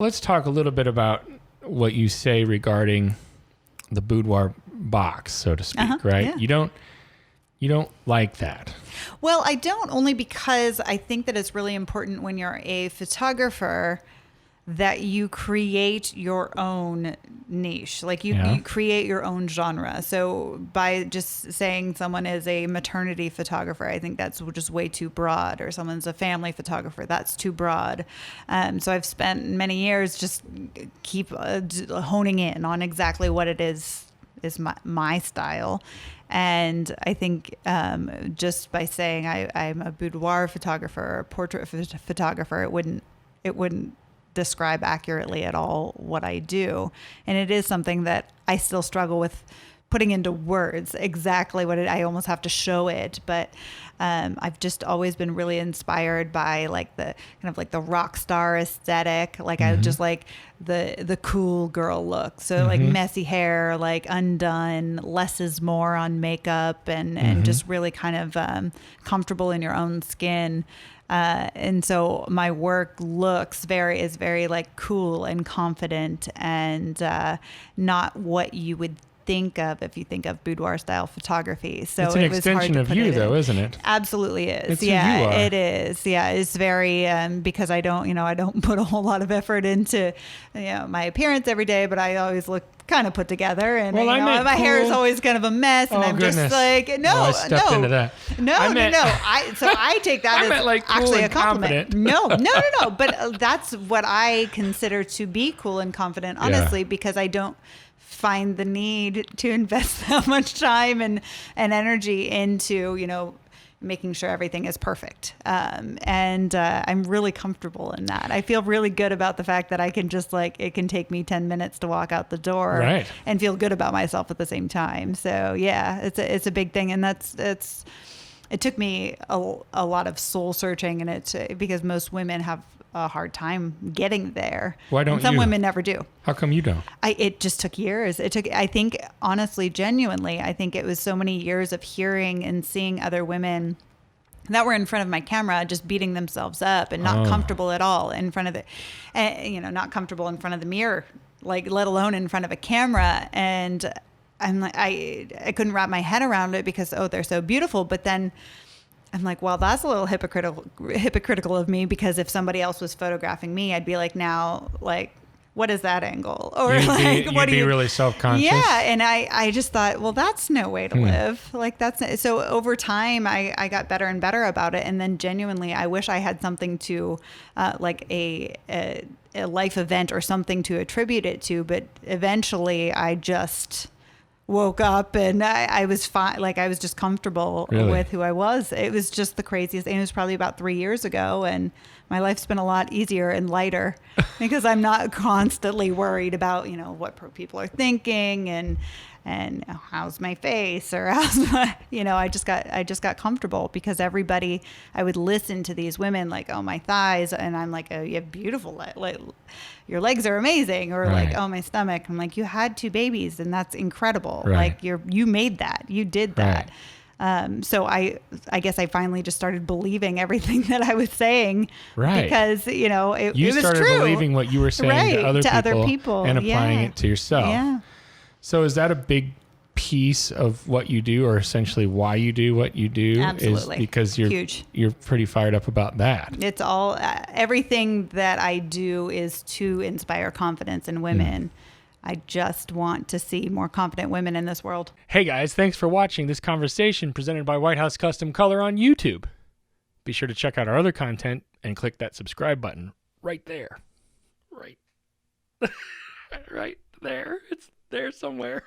Let's talk a little bit about what you say regarding the boudoir box, so to speak, right? Yeah. You don't like that. Well, I don't, only because I think that it's really important when you're a photographer that you create your own niche. Like you create your own genre. So by just saying someone is a maternity photographer, I think that's just way too broad. Or someone's a family photographer, that's too broad. So I've spent many years just keep honing in on exactly what it is my style. And I think just by saying I'm a boudoir photographer or a portrait photographer, it wouldn't describe accurately at all what I do. And it is something that I still struggle with putting into words exactly what I almost have to show it. But I've just always been really inspired by like the kind of like the rock star aesthetic. Like I just like the cool girl look. So like messy hair, like undone, less is more on makeup, and just really kind of comfortable in your own skin. And so my work is very like cool and confident, and not what you would think of if you think of boudoir style photography. So it's an extension of you, though, isn't it? Absolutely is. It's who you are. It is. Yeah, it's very because I don't put a whole lot of effort into my appearance every day, but I always look kind of put together, and my hair is always kind of a mess, and I'm just like I stepped into that. No. I take that as like cool actually and a compliment. confident. No. But that's what I consider to be cool and confident, honestly, because I don't find the need to invest that much time and energy into, making sure everything is perfect. And I'm really comfortable in that. I feel really good about the fact that I can just it can take me 10 minutes to walk out the door and feel good about myself at the same time. So yeah, it's a big thing. And it took me a lot of soul searching, and because most women have a hard time getting there. Why don't some you? Women never do. How come you don't? It just took years. I think, honestly, genuinely, I think it was so many years of hearing and seeing other women that were in front of my camera just beating themselves up and not comfortable at all in front of not comfortable in front of the mirror, let alone in front of a camera. And I'm like, I couldn't wrap my head around it because, they're so beautiful. But then I'm like, well, that's a little hypocritical of me, because if somebody else was photographing me, I'd be like, now, what is that angle? Or you'd be really self-conscious. Yeah. And I just thought, well, that's no way to live. So over time, I got better and better about it. And then genuinely, I wish I had something to, a life event or something to attribute it to. But eventually I just woke up and I was fine. I was just comfortable with who I was. It was just the craziest thing. It was probably about 3 years ago, and my life's been a lot easier and lighter because I'm not constantly worried about, what people are thinking and how's my face or how's my, I just got comfortable because I would listen to these women oh, my thighs, and I'm like, oh, you have beautiful your legs are amazing, or oh, my stomach. I'm like, you had 2 babies and that's incredible. Right. You made that, you did that. Right. So I guess I finally just started believing everything that I was saying, because it was true. You started believing what you were saying to other people and applying it to yourself. Yeah. So is that a big piece of what you do, or essentially why you do what you do? Absolutely. Is because you're pretty fired up about that. It's all everything that I do is to inspire confidence in women. I just want to see more confident women in this world. Hey guys, thanks for watching this conversation presented by White House Custom Color on YouTube. Be sure to check out our other content and click that subscribe button right there. Right there. It's there somewhere.